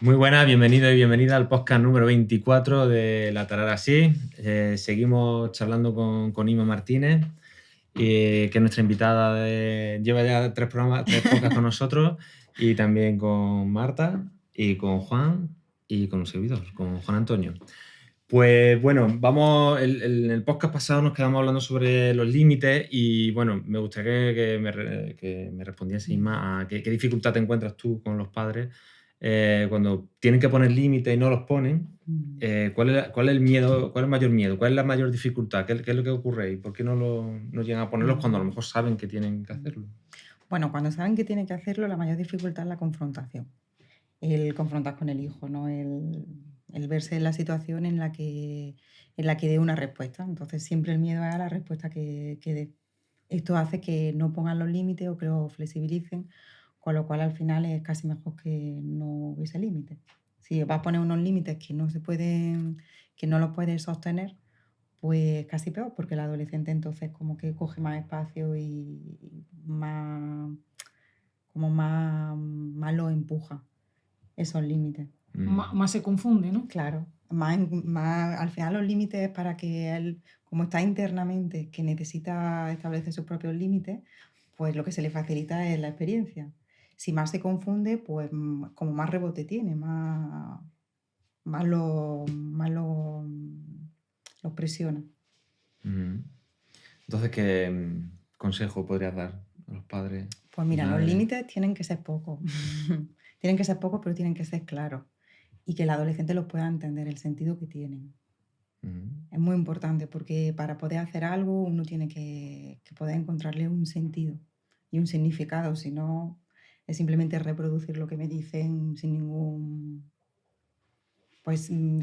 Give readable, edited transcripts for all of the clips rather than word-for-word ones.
Muy buenas, bienvenido y bienvenida al podcast número 24 de La Tarara Sí. Seguimos charlando con Ima Martínez, que es nuestra invitada. Lleva ya tres podcasts con nosotros, y también con Marta y con Juan y con un servidor, con Juan Antonio. Pues bueno, en el podcast pasado nos quedamos hablando sobre los límites y bueno, me gustaría que me respondiese, Ima, a qué dificultad te encuentras tú con los padres cuando tienen que poner límites y no los ponen. ¿Cuál es el miedo, cuál es el mayor miedo, cuál es la mayor dificultad? ¿Qué es lo que ocurre y por qué no llegan a ponerlos cuando a lo mejor saben que tienen que hacerlo? Bueno, cuando saben que tienen que hacerlo, la mayor dificultad es la confrontación. El confrontar con el hijo, ¿no? El verse en la situación en la que dé una respuesta. Entonces, siempre el miedo es a la respuesta que dé. Esto hace que no pongan los límites o que los flexibilicen, con lo cual al final es casi mejor que no hubiese límites. Si vas a poner unos límites que no se pueden, que no los puedes sostener, pues casi peor, porque el adolescente entonces como que coge más espacio y más lo empuja, esos límites. Más se confunde, ¿no? Claro, más al final los límites es para que él, como está internamente, que necesita establecer sus propios límites, pues lo que se le facilita es la experiencia. Si más se confunde, pues como más rebote tiene, más los presiona. Entonces, ¿qué consejo podrías dar a los padres? Pues mira, los Madres. límites tienen que ser pocos. Tienen que ser pocos, pero tienen que ser claros. Y que el adolescente los pueda entender, el sentido que tienen. Es muy importante porque para poder hacer algo uno tiene que poder encontrarle un sentido y un significado. Si no, es simplemente reproducir lo que me dicen sin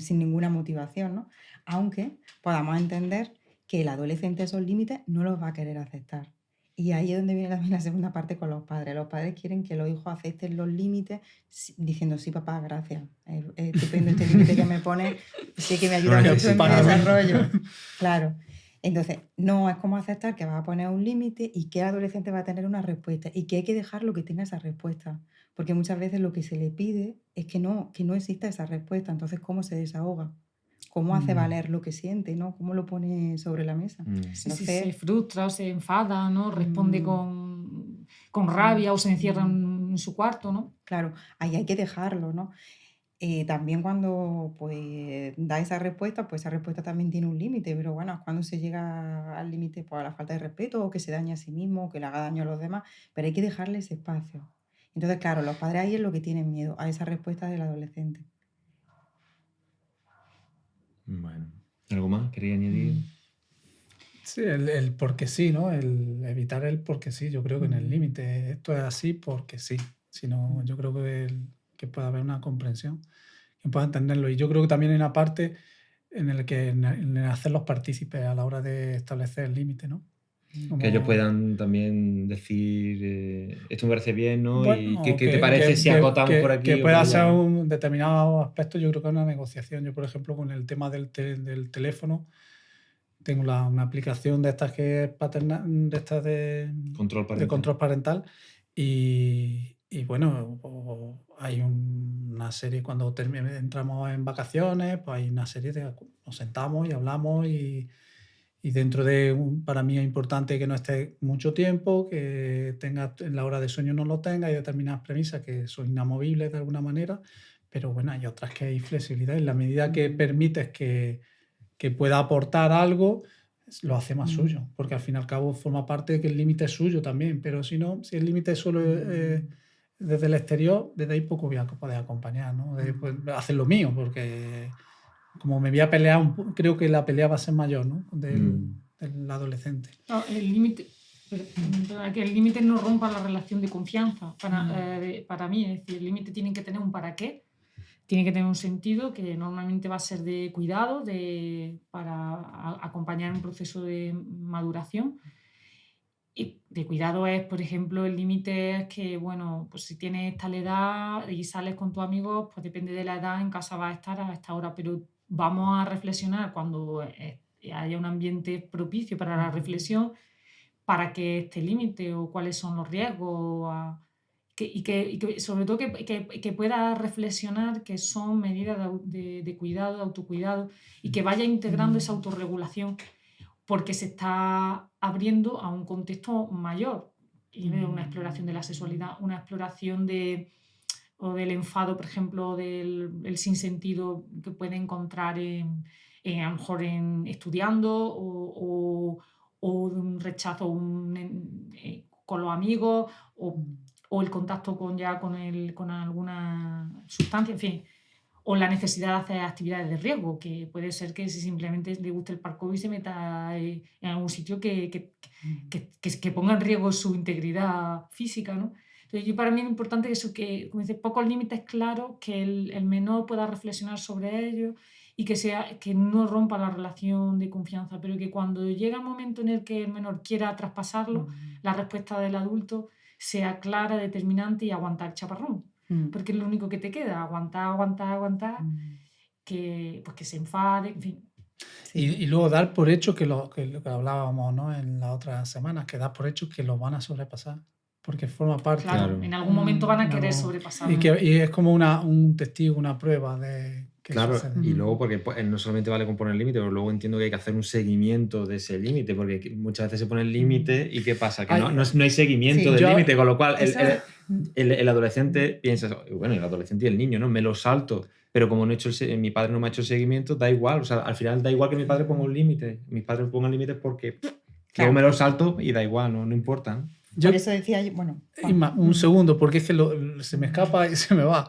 ninguna motivación, ¿no? Aunque podamos entender que el adolescente esos límites no los va a querer aceptar. Y ahí es donde viene también la segunda parte con los padres. Los padres quieren que los hijos acepten los límites diciendo, sí, papá, gracias. Es estupendo este límite que me pone, sí que me ayuda mucho en mi desarrollo. Claro. Entonces, no es como aceptar que vas a poner un límite y que el adolescente va a tener una respuesta y que hay que dejarlo que tenga esa respuesta. Porque muchas veces lo que se le pide es que no exista esa respuesta. Entonces, ¿cómo se desahoga? ¿Cómo hace valer lo que siente, ¿no? ¿Cómo lo pone sobre la mesa? Si se frustra o se enfada, ¿no? Responde con rabia o se encierra en su cuarto, ¿no? Claro, ahí hay que dejarlo, ¿no? También cuando pues da esa respuesta, pues esa respuesta también tiene un límite, pero bueno, cuando se llega al límite pues, a la falta de respeto o que se daña a sí mismo o que le haga daño a los demás, pero hay que dejarle ese espacio. Entonces, claro, los padres ahí es lo que tienen miedo, a esa respuesta del adolescente. Bueno, ¿algo más quería añadir? Sí, el porque sí, ¿no? El evitar el porque sí. Yo creo que en el límite esto es así porque sí. Sino, yo creo que puede haber una comprensión, que pueda entenderlo. Y yo creo que también hay una parte en el hacerlos partícipes a la hora de establecer el límite, ¿no? Que ellos puedan también decir, esto me parece bien, ¿no? Bueno, ¿Y qué te parece si acotamos por aquí? Que o pueda por ser allá? un determinado aspecto, yo creo que es una negociación. Yo, por ejemplo, con el tema del teléfono, tengo una aplicación de estas que es de control parental y bueno, hay una serie cuando entramos en vacaciones, pues hay una serie nos sentamos y hablamos y dentro para mí es importante que no esté mucho tiempo, que tenga en la hora de sueño no lo tenga, hay determinadas premisas que son inamovibles de alguna manera, pero bueno, hay otras que hay flexibilidad. En la medida que permites que pueda aportar algo, lo hace más suyo, porque al fin y al cabo forma parte de que el límite es suyo también, pero si no, si el límite es solo desde el exterior, desde ahí poco voy a poder acompañar, ¿no? Pues, hacer lo mío, porque como me voy a pelear, creo que la pelea va a ser mayor, ¿no? Del adolescente. No, el límite, que el límite no rompa la relación de confianza para mí, es decir, el límite tiene que tener un para qué, tiene que tener un sentido que normalmente va a ser de cuidado, para acompañar un proceso de maduración. Y de cuidado es, por ejemplo, el límite es que, bueno, pues si tienes tal edad y sales con tus amigos, pues depende de la edad, en casa vas a estar a esta hora, pero vamos a reflexionar cuando haya un ambiente propicio para la reflexión, para que este límite o cuáles son los riesgos, sobre todo que pueda reflexionar que son medidas de cuidado, de autocuidado, y que vaya integrando esa autorregulación, porque se está abriendo a un contexto mayor, y una exploración de la sexualidad, una exploración o del enfado, por ejemplo, del sinsentido que puede encontrar a lo mejor estudiando, o de un rechazo con los amigos, o el contacto con alguna sustancia, en fin, o la necesidad de hacer actividades de riesgo, que puede ser que si simplemente le guste el parkour y se meta en algún sitio que ponga en riesgo su integridad física, ¿no? Entonces, para mí es importante eso, que, como dice, pocos límites claros, que el menor pueda reflexionar sobre ellos, y que no rompa la relación de confianza, pero que cuando llega el momento en el que el menor quiera traspasarlo, la respuesta del adulto sea clara, determinante, y aguantar el chaparrón. Porque es lo único que te queda, aguantar, que se enfade, en fin. Y luego dar por hecho que lo que hablábamos, ¿no?, en las otras semanas, que dar por hecho que lo van a sobrepasar, porque forma parte. Claro, en algún momento van a querer sobrepasarlo. Y es como un testigo, una prueba de que Claro, sucede. y luego porque no solamente vale con poner límite, pero luego entiendo que hay que hacer un seguimiento de ese límite, porque muchas veces se pone el límite y ¿qué pasa? Que no hay seguimiento del límite, con lo cual el adolescente piensa, bueno, el adolescente y el niño, ¿no? Me lo salto, pero como mi padre no me ha hecho el seguimiento, da igual, o sea, al final da igual que mi padre ponga un límite, mis padres pongan límites porque luego me lo salto y da igual, no importa, ¿no? Por eso decía yo, bueno... Un segundo, porque es que se me escapa y se me va.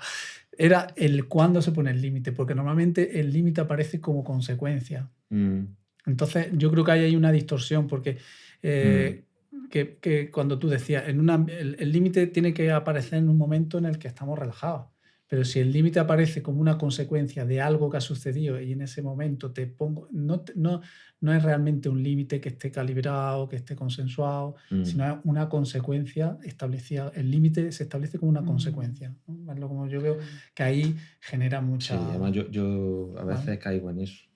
Era el cuándo se pone el límite, porque normalmente el límite aparece como consecuencia. Entonces, yo creo que ahí hay una distorsión, porque que cuando tú decías, el límite tiene que aparecer en un momento en el que estamos relajados. Pero si el límite aparece como una consecuencia de algo que ha sucedido y en ese momento te pongo, no es realmente un límite que esté calibrado, que esté consensuado, sino es una consecuencia establecida. El límite se establece como una consecuencia, ¿no? Es lo como yo veo que ahí genera mucha... Sí, además yo a veces caigo en eso.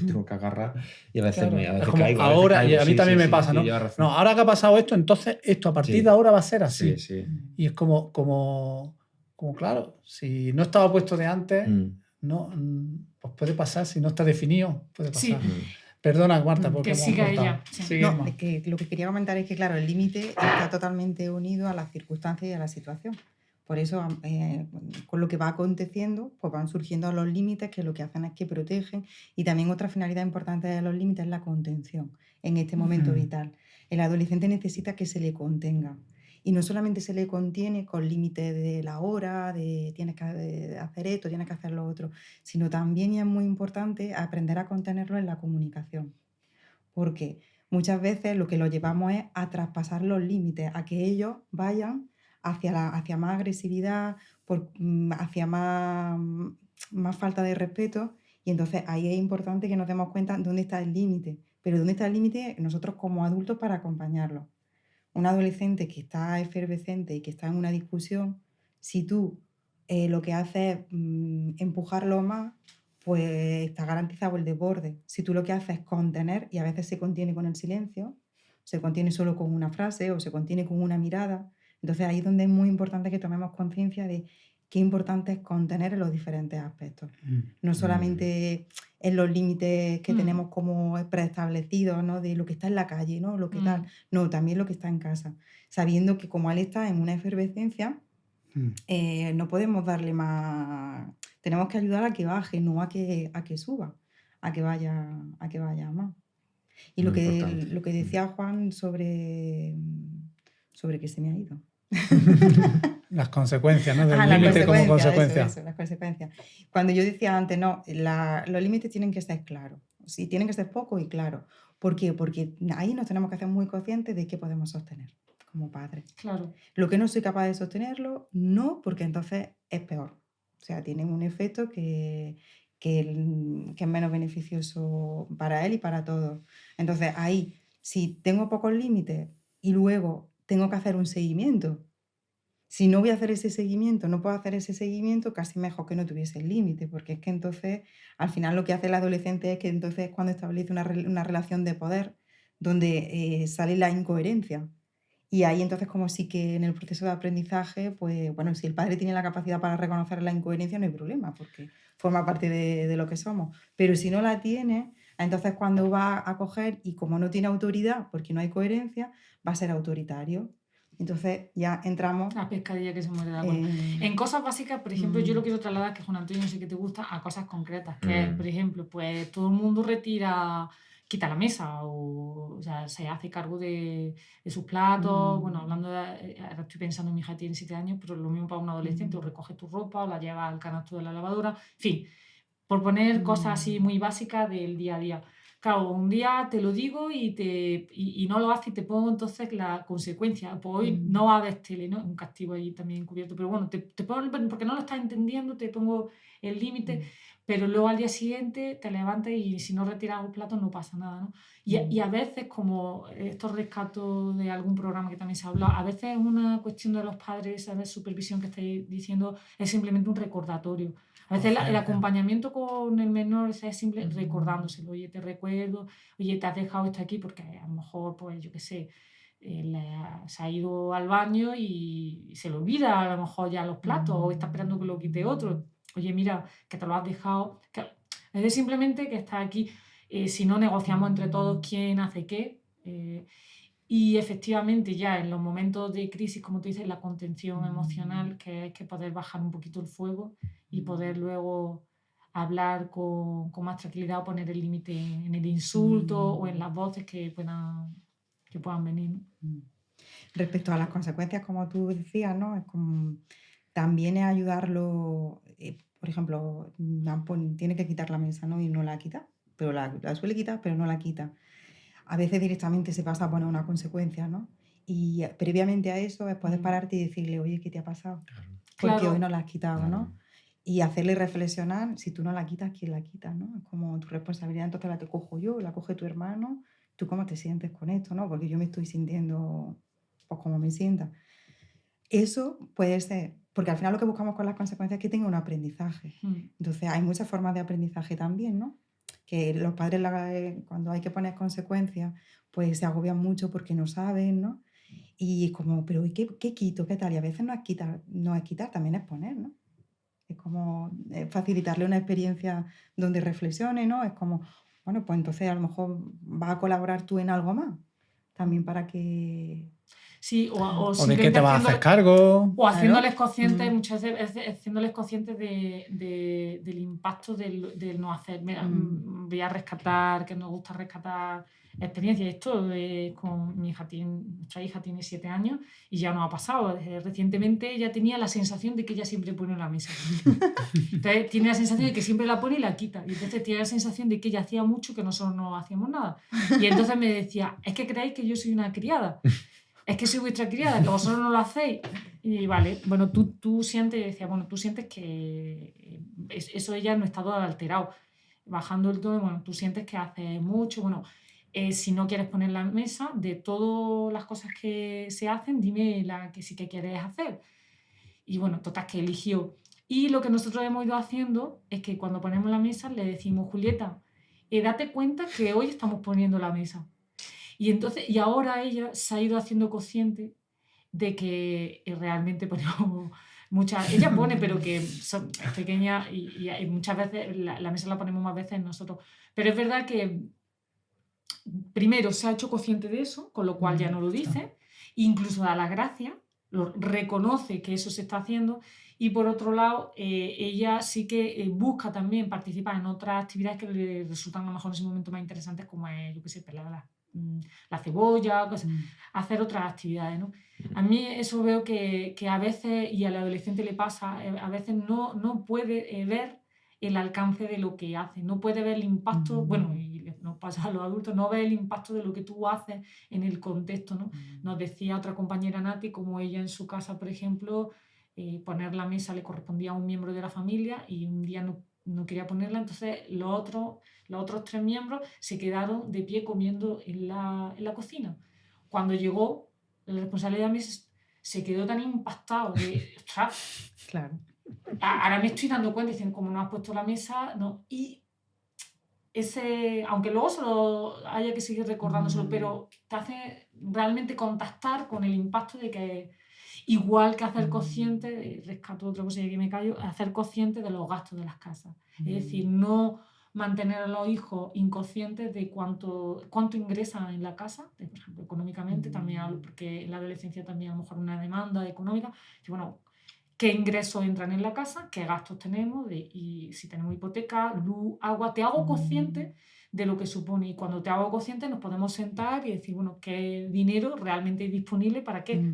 Tengo que agarrar y a veces, Claro. a veces como caigo. Ahora, caigo, y a mí también me pasa, ¿no? No, ahora que ha pasado esto, entonces esto a partir de ahora va a ser así. Sí. Y es como claro, si no estaba puesto de antes, no, pues puede pasar, si no está definido, puede pasar. Sí. Perdona, Marta, porque que siga ella. Sí. No, es que lo que quería comentar es que, claro, el límite está totalmente unido a las circunstancias y a la situación. Por eso, con lo que va aconteciendo, pues van surgiendo los límites, que lo que hacen es que protegen. Y también otra finalidad importante de los límites es la contención en este momento vital. El adolescente necesita que se le contenga. Y no solamente se le contiene con límites de la hora, de tienes que hacer esto, tienes que hacer lo otro, sino también, y es muy importante, aprender a contenerlo en la comunicación. Porque muchas veces lo que lo llevamos es a traspasar los límites, a que ellos vayan hacia más agresividad, hacia más falta de respeto, y entonces ahí es importante que nos demos cuenta dónde está el límite, pero dónde está el límite nosotros como adultos para acompañarlo. Un adolescente que está efervescente y que está en una discusión, si tú lo que haces es empujarlo más, pues está garantizado el desborde. Si tú lo que haces es contener, y a veces se contiene con el silencio, se contiene solo con una frase o se contiene con una mirada, entonces ahí es donde es muy importante que tomemos conciencia de qué importante es contener en los diferentes aspectos. No solamente en los límites que tenemos como preestablecidos, ¿no?, de lo que está en la calle, ¿no?, lo que tal, no, también lo que está en casa. Sabiendo que como él está en una efervescencia, no podemos darle más... Tenemos que ayudar a que baje, no a que suba, a que vaya más. Y lo que decía Juan sobre que se me ha ido. Las consecuencias, ¿no? Del límite como consecuencia. Eso, las consecuencias. Cuando yo decía antes, no, los límites tienen que ser claros. Sí, tienen que ser pocos y claros. ¿Por qué? Porque ahí nos tenemos que hacer muy conscientes de qué podemos sostener como padres. Claro. Lo que no soy capaz de sostenerlo, no, porque entonces es peor. O sea, tiene un efecto que es menos beneficioso para él y para todos. Entonces, ahí, si tengo pocos límites y luego tengo que hacer un seguimiento, si no voy a hacer ese seguimiento, no puedo hacer ese seguimiento, casi mejor que no tuviese el límite, porque es que entonces, al final lo que hace el adolescente es que entonces es cuando establece una relación de poder donde sale la incoherencia. Y ahí entonces como sí que en el proceso de aprendizaje, pues bueno, si el padre tiene la capacidad para reconocer la incoherencia, no hay problema, porque forma parte de lo que somos. Pero si no la tiene, entonces cuando va a coger y como no tiene autoridad, porque no hay coherencia, va a ser autoritario. Entonces ya entramos La pescadilla que se muere la cola. En en... cosas básicas, por ejemplo, yo lo quiero trasladar, que Juan Antonio no sé qué te gusta, a cosas concretas, que es, por ejemplo, pues todo el mundo quita la mesa o sea, se hace cargo de sus platos. Bueno, hablando ahora estoy pensando en mi hija, tiene 7 años, pero lo mismo para un adolescente, o recoge tu ropa o la lleva al canasto de la lavadora, en fin, por poner cosas así muy básicas del día a día. Claro, un día te lo digo y no lo haces y te pongo entonces la consecuencia. Pues hoy no va a haber tele, ¿no? Un castigo ahí también encubierto. Pero bueno, te pongo, porque no lo estás entendiendo, te pongo el límite, pero luego al día siguiente te levantas y si no retiras los platos no pasa nada, ¿no? Y a veces, como estos rescatos de algún programa que también se ha hablado, a veces es una cuestión de los padres, esa supervisión que estáis diciendo, es simplemente un recordatorio. A veces el acompañamiento con el menor es simple recordándoselo. Oye, te recuerdo, oye, te has dejado esto aquí porque a lo mejor, pues yo qué sé, se ha ido al baño y se le olvida a lo mejor ya los platos o está esperando que lo quite otro. Oye, mira, que te lo has dejado. Es de simplemente que estás aquí. Si no negociamos entre todos quién hace qué. Y efectivamente ya en los momentos de crisis, como tú dices, la contención emocional, que es que poder bajar un poquito el fuego y poder luego hablar con más tranquilidad o poner el límite en el insulto o en las voces que puedan venir, ¿no? Respecto a las consecuencias, como tú decías, ¿no? Es como, también es ayudarlo, por ejemplo, tiene que quitar la mesa, ¿no? Y no la quita, pero la suele quitar, pero no la quita. A veces directamente se pasa a poner una consecuencia, ¿no? Y previamente a eso es poder pararte y decirle, oye, ¿qué te ha pasado? Porque Claro. hoy no la has quitado, ¿no? Y hacerle reflexionar, si tú no la quitas, ¿quién la quita, no? Es como tu responsabilidad, entonces la te cojo yo, la coge tu hermano, ¿tú cómo te sientes con esto, no? Porque yo me estoy sintiendo, pues, como me sienta. Eso puede ser, porque al final lo que buscamos con las consecuencias es que tenga un aprendizaje. Entonces hay muchas formas de aprendizaje también, ¿no? Que los padres cuando hay que poner consecuencias, pues se agobian mucho porque no saben, ¿no? Y es como, pero ¿y qué quito? ¿Qué tal? Y a veces no es quitar, también es poner, ¿no? Es como facilitarle una experiencia donde reflexione, ¿no? Es como, bueno, pues entonces a lo mejor vas a colaborar tú en algo más, también para que... Sí, o O de qué te vas a hacer cargo. O haciéndoles Claro. conscientes, muchas veces haciéndoles conscientes del impacto del no hacer. Mira, voy a rescatar, que nos gusta rescatar experiencias. Esto con mi hija, nuestra hija tiene 7 años y ya nos ha pasado. Recientemente ella tenía la sensación de que ella siempre pone la mesa. Entonces tiene la sensación de que siempre la pone y la quita. Y entonces tiene la sensación de que ella hacía mucho que nosotros no hacíamos nada. Y entonces me decía, es que creéis que yo soy una criada. Es que soy vuestra criada, que vosotros no lo hacéis. Y vale, bueno, tú sientes, decía, bueno, tú sientes que eso ella en un estado alterado. Bajando el tono, bueno, tú sientes que haces mucho, bueno, si no quieres poner la mesa, de todas las cosas que se hacen, dime la que sí que quieres hacer. Y bueno, total, que eligió. Y lo que nosotros hemos ido haciendo es que cuando ponemos la mesa le decimos, Julieta, date cuenta que hoy estamos poniendo la mesa. Y entonces, y ahora ella se ha ido haciendo consciente de que realmente ponemos muchas, ella pone, pero que son pequeñas y muchas veces la mesa la ponemos más veces nosotros. Pero es verdad que primero se ha hecho consciente de eso, con lo cual ya no lo dice, incluso da las gracias, reconoce que eso se está haciendo. Y por otro lado, ella sí que busca también participar en otras actividades que le resultan a lo mejor en ese momento más interesantes, como es, yo qué sé, pelar la cebolla, hacer otras actividades, ¿no? A mí eso veo que a veces, y al adolescente le pasa, a veces no puede ver el alcance de lo que hace, no puede ver el impacto, bueno, y nos pasa a los adultos, no ve el impacto de lo que tú haces en el contexto, ¿no? Nos decía otra compañera Nati, como ella en su casa, por ejemplo, poner la mesa le correspondía a un miembro de la familia y un día no quería ponerla, entonces los otros 3 miembros se quedaron de pie comiendo en la cocina. Cuando llegó el responsable de la mesa, se quedó tan impactado de, ostras, Claro. ahora me estoy dando cuenta, dicen, como no has puesto la mesa, no. Y aunque luego haya que seguir recordándoselo, pero te hace realmente contactar con el impacto de que, igual que hacer consciente, rescato otra cosa y aquí me callo, hacer consciente de los gastos de las casas. Es decir, no mantener a los hijos inconscientes de cuánto ingresan en la casa, por ejemplo, económicamente, también porque en la adolescencia también a lo mejor una demanda económica, y bueno, qué ingresos entran en la casa, qué gastos tenemos, y si tenemos hipoteca, luz, agua. Te hago consciente de lo que supone, y cuando te hago consciente nos podemos sentar y decir, bueno, qué dinero realmente es disponible para qué.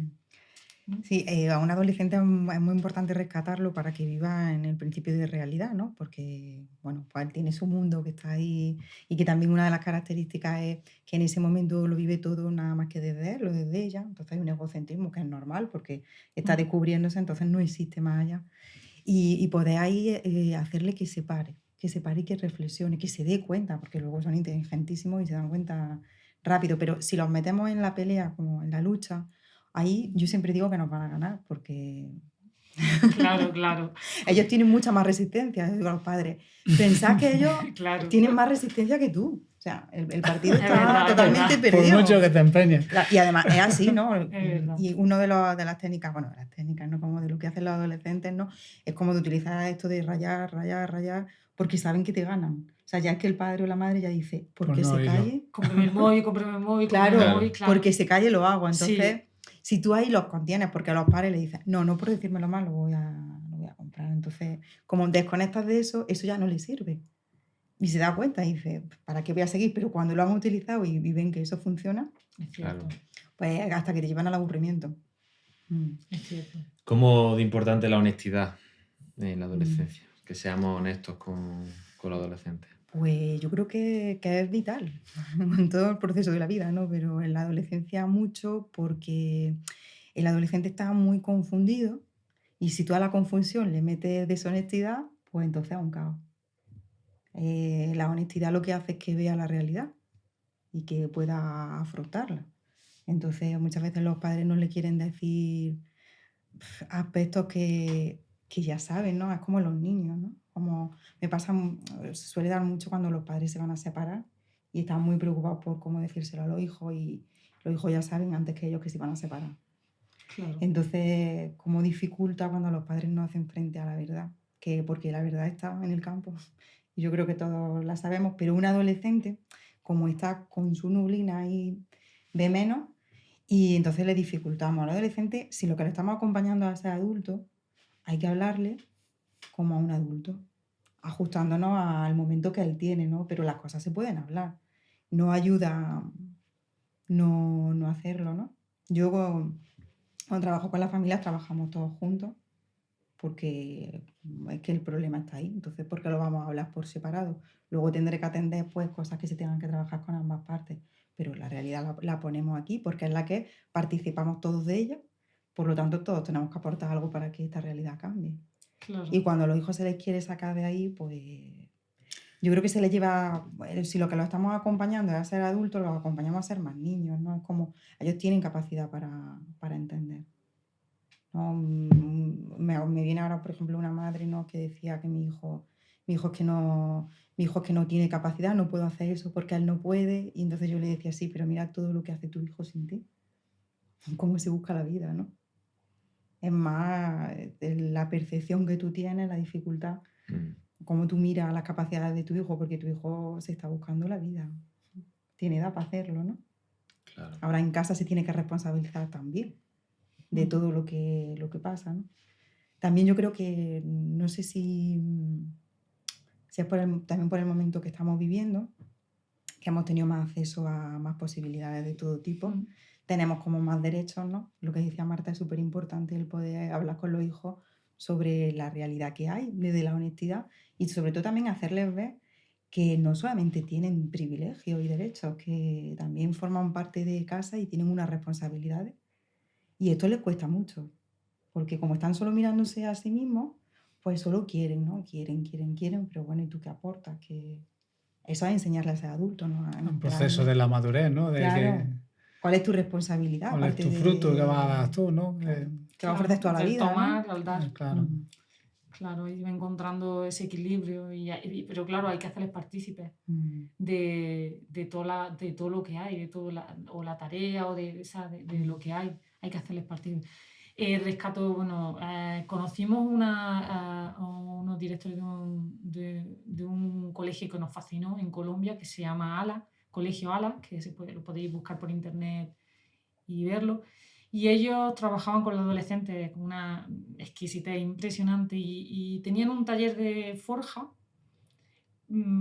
Sí, a un adolescente es muy importante rescatarlo para que viva en el principio de realidad, ¿no? Porque, bueno, pues él tiene su mundo que está ahí, y que también una de las características es que en ese momento lo vive todo nada más que desde él o desde ella. Entonces hay un egocentrismo que es normal porque está descubriéndose, entonces no existe más allá. Y poder ahí hacerle que se pare y que reflexione, que se dé cuenta, porque luego son inteligentísimos y se dan cuenta rápido. Pero si los metemos en la pelea, como en la lucha, ahí yo siempre digo que nos van a ganar, porque Claro. ellos tienen mucha más resistencia, digo a los padres. Pensad que ellos Claro. tienen más resistencia que tú. O sea, el partido Es está verdad, totalmente es verdad. perdido. Por mucho que te empeñes. Y además es así, ¿no? Es verdad. Y uno de las técnicas, bueno, de las técnicas, ¿no? Como de lo que hacen los adolescentes, ¿no? Es como de utilizar esto de rayar, porque saben que te ganan. O sea, ya es que el padre o la madre ya dice, Pues porque no, se y yo. calle. Cómprame el móvil, Claro, cómprame el móvil, claro. porque se calle lo hago. Entonces, Sí. si tú ahí los contienes, porque a los padres le dices, no por decírmelo mal, lo voy a comprar. Entonces, como desconectas de eso, eso ya no le sirve. Y se da cuenta y dice, ¿para qué voy a seguir? Pero cuando lo han utilizado y ven que eso funciona, Es cierto. pues hasta que te llevan al aburrimiento. Es cierto. ¿Cómo de importante la honestidad en la adolescencia? Que seamos honestos con los adolescentes. Pues yo creo que es vital en todo el proceso de la vida, ¿no? Pero en la adolescencia mucho, porque el adolescente está muy confundido, y si tú a la confusión le metes deshonestidad, pues entonces es un caos. La honestidad lo que hace es que vea la realidad y que pueda afrontarla. Entonces muchas veces los padres no le quieren decir aspectos que ya saben, ¿no? Es como los niños, ¿no? Como suele dar mucho cuando los padres se van a separar y están muy preocupados por cómo decírselo a los hijos, y los hijos ya saben antes que ellos que se van a separar. Claro. Entonces, como dificulta cuando los padres no hacen frente a la verdad, porque la verdad está en el campo y yo creo que todos la sabemos, pero un adolescente, como está con su nublina y ve menos, y entonces le dificultamos al adolescente. Si lo que le estamos acompañando a ser adulto, hay que hablarle como a un adulto, ajustándonos al momento que él tiene, ¿no? Pero las cosas se pueden hablar. No ayuda no hacerlo, ¿no? Yo cuando trabajo con las familias trabajamos todos juntos, porque es que el problema está ahí. Entonces, ¿por qué lo vamos a hablar por separado? Luego tendré que atender pues cosas que se tengan que trabajar con ambas partes, pero la realidad la ponemos aquí porque es la que participamos todos de ella. Por lo tanto, todos tenemos que aportar algo para que esta realidad cambie. Claro. Y cuando a los hijos se les quiere sacar de ahí, pues yo creo que se les lleva, si lo que los estamos acompañando es a ser adultos, los acompañamos a ser más niños, ¿no? Es como ellos tienen capacidad para entender, ¿no? Me viene ahora, por ejemplo, una madre, ¿no? Que decía que mi hijo es que no tiene capacidad, no puedo hacer eso porque él no puede. Y entonces yo le decía, sí, pero mira todo lo que hace tu hijo sin ti, cómo se busca la vida, ¿no? Es más la percepción que tú tienes, la dificultad, cómo tú miras las capacidades de tu hijo, porque tu hijo se está buscando la vida, tiene edad para hacerlo, ¿no? Claro. Ahora en casa se tiene que responsabilizar también de todo lo que pasa, ¿no? También yo creo que, no sé si es también por el momento que estamos viviendo, que hemos tenido más acceso a más posibilidades de todo tipo, tenemos como más derechos, ¿no? Lo que decía Marta es súper importante, el poder hablar con los hijos sobre la realidad que hay, desde la honestidad, y sobre todo también hacerles ver que no solamente tienen privilegios y derechos, que también forman parte de casa y tienen unas responsabilidades. Y esto les cuesta mucho, porque como están solo mirándose a sí mismos, pues solo quieren, ¿no? Quieren, pero bueno, ¿y tú qué aportas? Que eso es enseñarle a ser adulto, ¿no? Un proceso de la madurez, ¿no? De claro. ¿Cuál es tu responsabilidad? ¿Cuál es tu fruto que vas a dar tú, no? Claro. Que va a ofrecer toda la vida, tomar, ¿no? al dar. Claro. Claro, y va encontrando ese equilibrio, pero claro, hay que hacerles partícipes de todo lo que hay, o la tarea, o de lo que hay que hacerles partícipes. Rescato, bueno, conocimos a unos directores de un colegio que nos fascinó en Colombia, que se llama ALA, Colegio ALA, que lo podéis buscar por internet y verlo. Y ellos trabajaban con los adolescentes con una exquisitez impresionante y tenían un taller de forja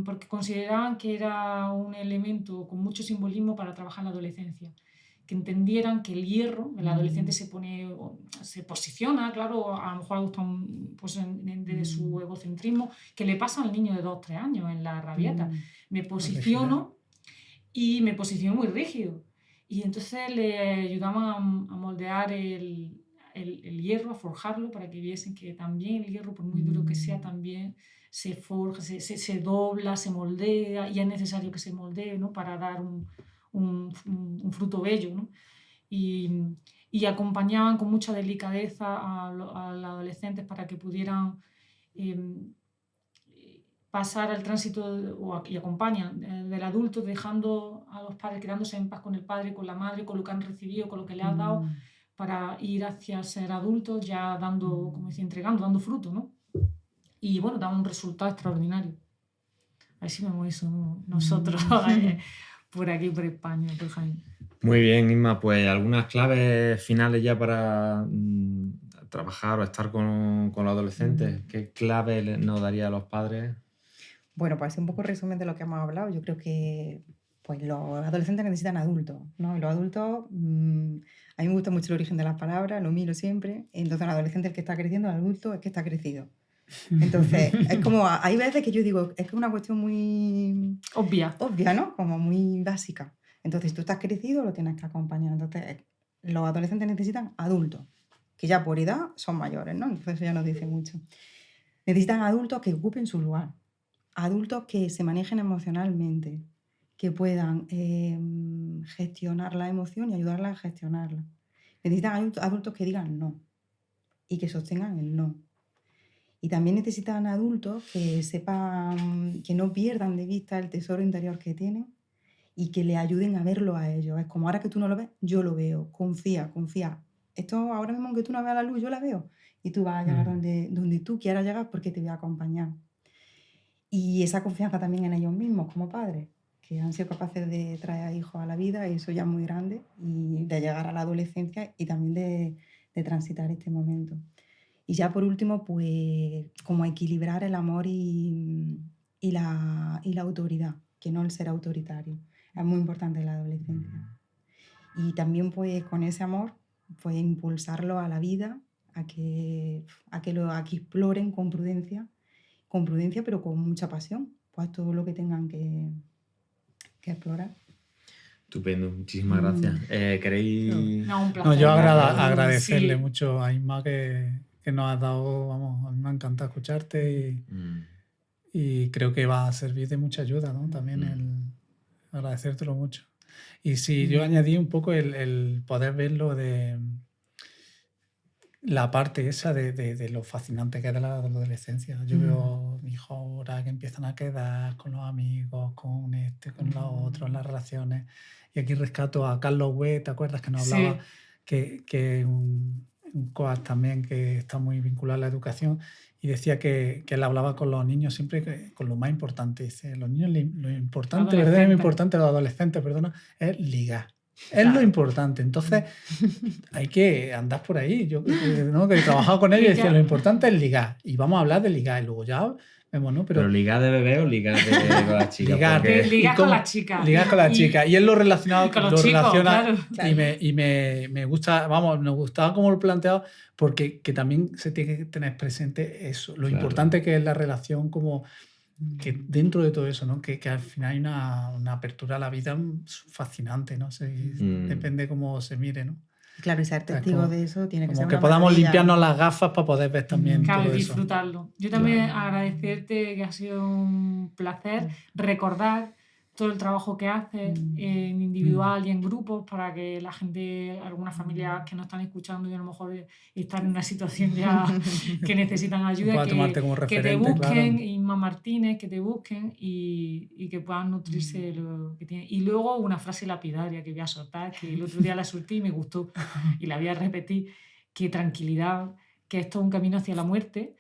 porque consideraban que era un elemento con mucho simbolismo para trabajar en la adolescencia. Que entendieran que el hierro, el adolescente se posiciona, claro, a lo mejor le gusta pues desde su egocentrismo, que le pasa al niño de 2 o 3 años en la rabieta. Me posiciono y me posiciono muy rígido. Y entonces le ayudamos a moldear el hierro, a forjarlo, para que viesen que también el hierro, por muy duro que sea, también se forja, se dobla, se moldea, y es necesario que se moldee, ¿no? Para dar un fruto bello, ¿no? Y acompañaban con mucha delicadeza a los adolescentes para que pudieran pasar al tránsito y acompañan del adulto, dejando a los padres, quedándose en paz con el padre, con la madre, con lo que han recibido, con lo que le han dado, para ir hacia ser adultos ya dando, como decía, entregando, dando fruto, ¿no? Y bueno, da un resultado extraordinario. Así vemos eso nosotros por aquí, por España, por Jaén. Muy bien, Inma, pues algunas claves finales ya para trabajar o estar con los adolescentes. ¿Qué clave nos daría a los padres? Bueno, pues un poco resumen de lo que hemos hablado. Yo creo que pues los adolescentes necesitan adultos, ¿no? Y los adultos, a mí me gusta mucho el origen de las palabras, lo miro siempre. Entonces, el adolescente, el que está creciendo, el adulto es que está crecido. Entonces, es como, hay veces que yo digo, es que es una cuestión muy obvia, ¿no? Como muy básica. Entonces, si tú estás crecido, lo tienes que acompañar. Entonces, los adolescentes necesitan adultos, que ya por edad son mayores, ¿no? Entonces, eso ya nos dice mucho. Necesitan adultos que ocupen su lugar, adultos que se manejen emocionalmente, que puedan gestionar la emoción y ayudarla a gestionarla. Necesitan adultos que digan no y que sostengan el no. Y también necesitan adultos que sepan, que no pierdan de vista el tesoro interior que tienen y que le ayuden a verlo a ellos. Es como, ahora que tú no lo ves, yo lo veo. Confía. Esto ahora mismo, aunque tú no veas la luz, yo la veo. Y tú vas a llegar donde tú quieras llegar, porque te voy a acompañar. Y esa confianza también en ellos mismos como padres, que han sido capaces de traer a hijos a la vida, y eso ya es muy grande, y de llegar a la adolescencia y también de transitar este momento. Y ya por último, pues como equilibrar el amor y la autoridad, que no el ser autoritario. Es muy importante en la adolescencia. Y también pues con ese amor, pues impulsarlo a la vida, a que exploren con prudencia, pero con mucha pasión, pues todo lo que tengan que explorar. Estupendo, muchísimas gracias. ¿Queréis...? No, un placer. No, yo agradecerle mucho a Inma que nos has dado, vamos, a mí me ha encantado escucharte y creo que va a servir de mucha ayuda, ¿no? También el agradecértelo mucho. Y si yo añadí un poco el poder verlo de la parte esa de lo fascinante que es de la adolescencia. Yo veo a mis hijos ahora que empiezan a quedar con los amigos, con los otros, en las relaciones. Y aquí rescato a Carlos Hue, ¿te acuerdas que nos hablaba? Que es un coach también que está muy vinculado a la educación, y decía que él hablaba con los niños siempre con lo más importante. Dice, los niños, lo importante, ¿verdad? Lo importante, los adolescentes, perdona, es ligar. Es lo importante. Entonces, hay que andar por ahí. Yo, ¿no? Que he trabajado con ellos y decía, lo importante es ligar. Y vamos a hablar de ligar. Y luego ya vemos, ¿no? Pero ligar de bebé o ligar con las chicas. Ligar con las chicas. Ligar con las chicas. Y él lo relacionado con los chicos, claro. Y me gusta, vamos, me gustaba cómo lo planteaba, porque que también se tiene que tener presente eso, lo importante que es la relación, como que dentro de todo eso, ¿no? Que al final hay una apertura a la vida fascinante, ¿no? Depende cómo se mire, ¿no? Claro, y ser testigo de eso tiene que ser como que podamos maravilla. limpiarnos las gafas para poder ver también claro, todo disfrutarlo. Eso. Yo también agradecerte, que ha sido un placer recordar todo el trabajo que haces en individual y en grupos para que la gente, algunas familias que no están escuchando y a lo mejor están en una situación ya que necesitan ayuda, Pueda tomarte como que te referente, busquen, claro. Inma Martínez, que te busquen y que puedan nutrirse de lo que tienen. Y luego una frase lapidaria que voy a soltar, que el otro día la solté y me gustó y la voy a repetir, que tranquilidad, que esto es un camino hacia la muerte,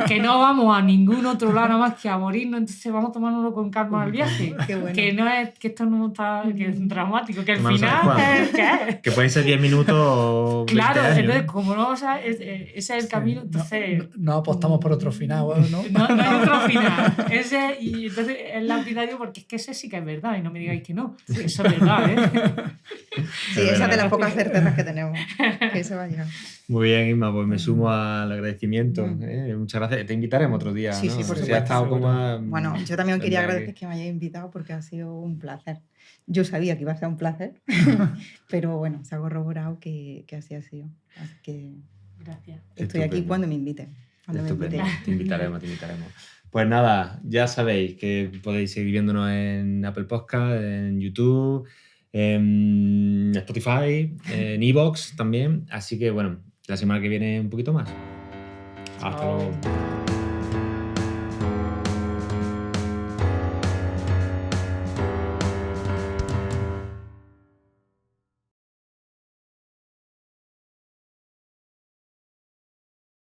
que no vamos a ningún otro lado nada más que a morirnos, entonces vamos a tomárnoslo con calma al viaje. Qué bueno. Que no es, que esto no está, que es dramático, que al Tomarse final adecuado. es, ¿qué es? Que pueden ser 10 minutos o 20 Claro, años. entonces como no, o sea, ese es el camino, entonces No apostamos por otro final, ¿no? no hay otro final. Ese, y entonces es lapidario porque es que ese sí que es verdad y no me digáis que no. Eso es verdad, ¿eh? Sí, Es esa verdad. de las pocas certezas que tenemos, que eso va a llegar. Muy bien, Inma, pues me sumo al agradecimiento. Muchas gracias. Te invitaremos otro día, Sí, ¿no? sí, por Si supuesto, has estado seguro. como... Bueno, yo también quería vendrá agradecer que me hayáis invitado porque ha sido un placer. Yo sabía que iba a ser un placer, pero bueno, se ha corroborado que así ha sido. Así que Gracias. estoy aquí Estupendo. cuando me inviten. Cuando me Estupendo. inviten. Te invitaremos, te invitaremos. Pues nada, ya sabéis que podéis seguir viéndonos en Apple Podcast, en YouTube, en Spotify, en iVoox también. Así que bueno, la semana que viene un poquito más. Hasta Chao. luego.